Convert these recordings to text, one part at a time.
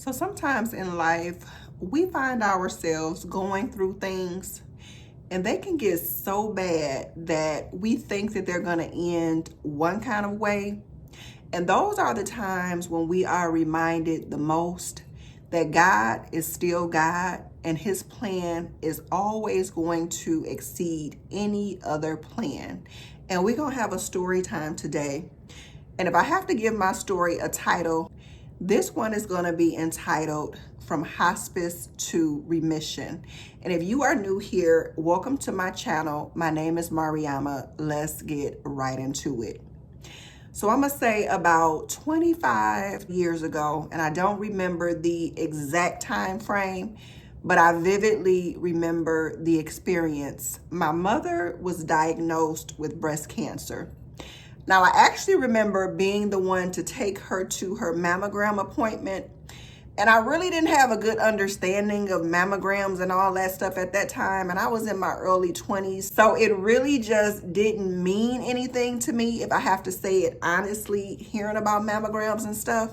So sometimes in life, we find ourselves going through things and they can get so bad that we think that they're going to end one kind of way. And those are the times when we are reminded the most that God is still God and his plan is always going to exceed any other plan. And we're going to have a story time today. And if I have to give my story a title, this one is going to be entitled From Hospice to Remission. And if you are new here, welcome to my channel. My name is Mariama. Let's get right into it. So I'm going to say about 25 years ago, and I don't remember the exact time frame, but I vividly remember the experience. My mother was diagnosed with breast cancer. Now, I actually remember being the one to take her to her mammogram appointment. And I really didn't have a good understanding of mammograms and all that stuff at that time. And I was in my early 20s. So it really just didn't mean anything to me, if I have to say it honestly, hearing about mammograms and stuff.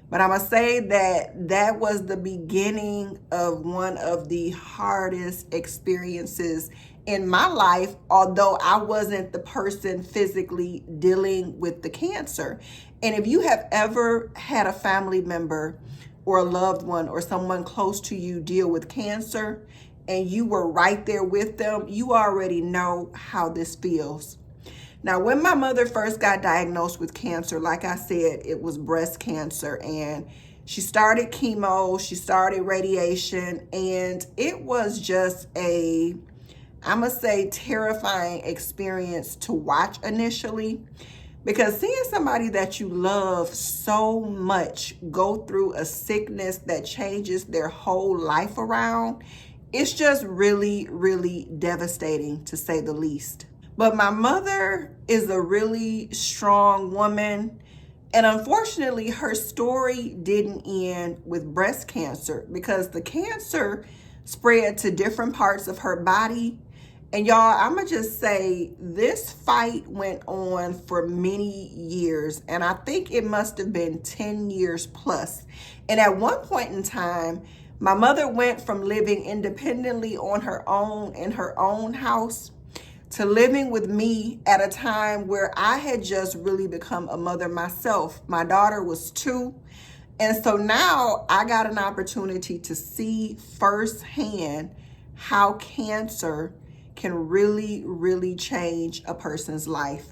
But I'm going to say that that was the beginning of one of the hardest experiences in my life, although I wasn't the person physically dealing with the cancer. And if you have ever had a family member or a loved one or someone close to you deal with cancer and you were right there with them, you already know how this feels. Now, when my mother first got diagnosed with cancer, like I said, it was breast cancer, and she started chemo, she started radiation, and it was just a, I'm gonna say, terrifying experience to watch initially, because seeing somebody that you love so much go through a sickness that changes their whole life around, it's just really, really devastating, to say the least. But my mother is a really strong woman. And unfortunately, her story didn't end with breast cancer, because the cancer spread to different parts of her body. And y'all, I'm going to just say this fight went on for many years. And I think it must have been 10 years plus. And at one point in time, my mother went from living independently on her own in her own house to living with me at a time where I had just really become a mother myself. My daughter was 2. And so now I got an opportunity to see firsthand how cancer can really, really change a person's life.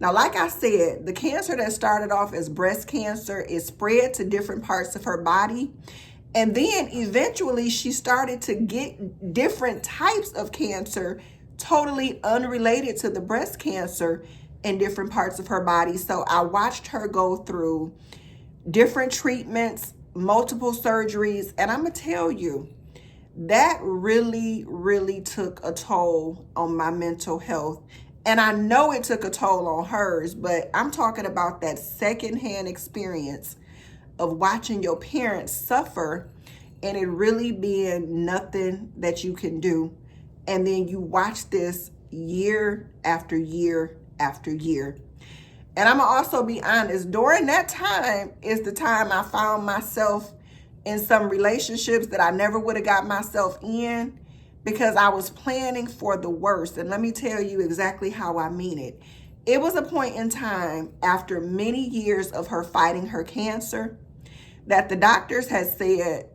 Now, like I said, the cancer that started off as breast cancer is spread to different parts of her body. And then eventually she started to get different types of cancer totally unrelated to the breast cancer in different parts of her body. So I watched her go through different treatments, multiple surgeries, and I'm gonna tell you, that really, really took a toll on my mental health. And I know it took a toll on hers, but I'm talking about that secondhand experience of watching your parents suffer and it really being nothing that you can do. And then you watch this year after year after year. And I'm gonna also be honest, during that time is the time I found myself in some relationships that I never would have got myself in, because I was planning for the worst. And let me tell you exactly how I mean it. It was a point in time after many years of her fighting her cancer that the doctors had said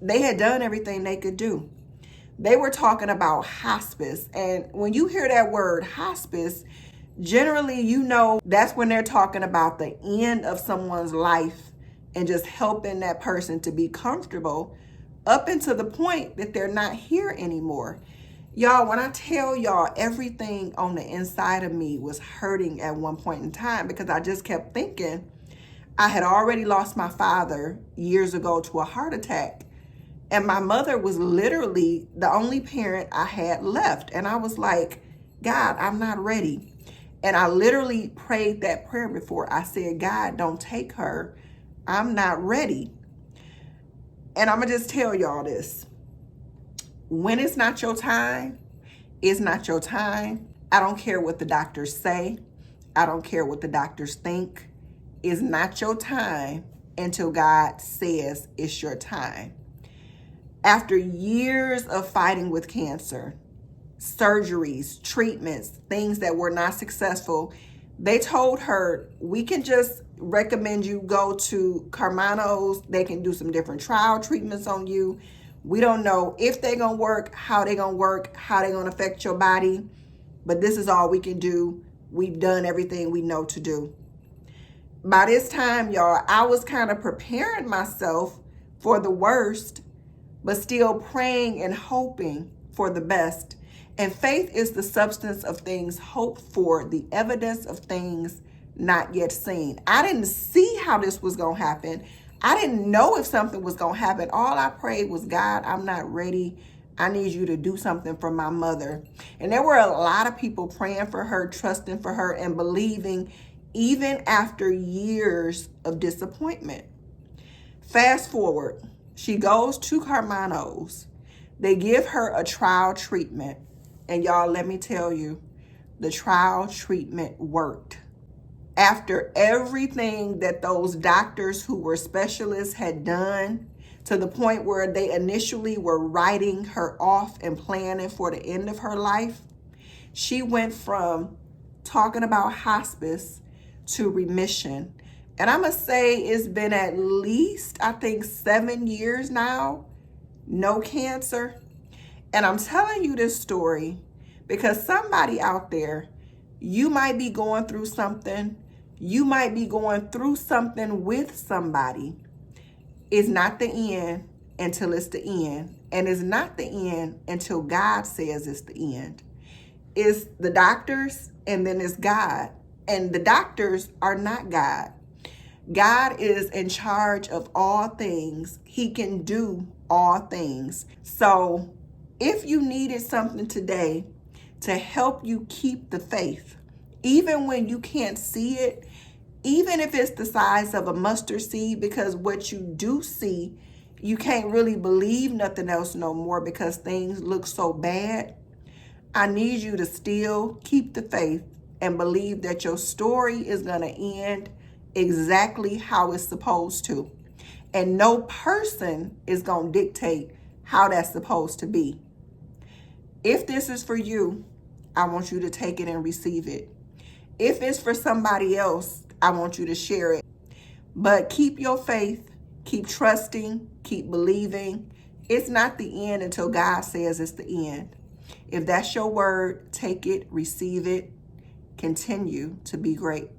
they had done everything they could do. They were talking about hospice. And when you hear that word hospice, generally, you know, that's when they're talking about the end of someone's life and just helping that person to be comfortable up until the point that they're not here anymore. Y'all, when I tell y'all, everything on the inside of me was hurting at one point in time, because I just kept thinking I had already lost my father years ago to a heart attack. And my mother was literally the only parent I had left. And I was like, God, I'm not ready. And I literally prayed that prayer before. I said, God, don't take her. I'm not ready. And I'm going to just tell y'all this. When it's not your time, it's not your time. I don't care what the doctors say. I don't care what the doctors think. It's not your time until God says it's your time. After years of fighting with cancer, surgeries, treatments, things that were not successful, they told her, we can just recommend you go to Carmano's. They can do some different trial treatments on you. We don't know if they're going to work, how they're going to work, how they're going to affect your body. But this is all we can do. We've done everything we know to do. By this time, y'all, I was kind of preparing myself for the worst, but still praying and hoping for the best. And faith is the substance of things hoped for, the evidence of things not yet seen. I didn't see how this was going to happen. I didn't know if something was going to happen. All I prayed was, God, I'm not ready. I need you to do something for my mother. And there were a lot of people praying for her, trusting for her, and believing even after years of disappointment. Fast forward, she goes to Carmano's. They give her a trial treatment. And y'all, let me tell you, the trial treatment worked. After everything that those doctors who were specialists had done, to the point where they initially were writing her off and planning for the end of her life, she went from talking about hospice to remission. And I must say it's been at least, I think, 7 years now, no cancer. And I'm telling you this story because somebody out there, you might be going through something. You might be going through something with somebody. It's not the end until it's the end. And it's not the end until God says it's the end. It's the doctors and then it's God. And the doctors are not God. God is in charge of all things. He can do all things. So if you needed something today to help you keep the faith, even when you can't see it, even if it's the size of a mustard seed, because what you do see, you can't really believe nothing else no more because things look so bad. I need you to still keep the faith and believe that your story is going to end exactly how it's supposed to. And no person is going to dictate how that's supposed to be. If this is for you, I want you to take it and receive it. If it's for somebody else, I want you to share it. But keep your faith, keep trusting, keep believing. It's not the end until God says it's the end. If that's your word, take it, receive it, continue to be great.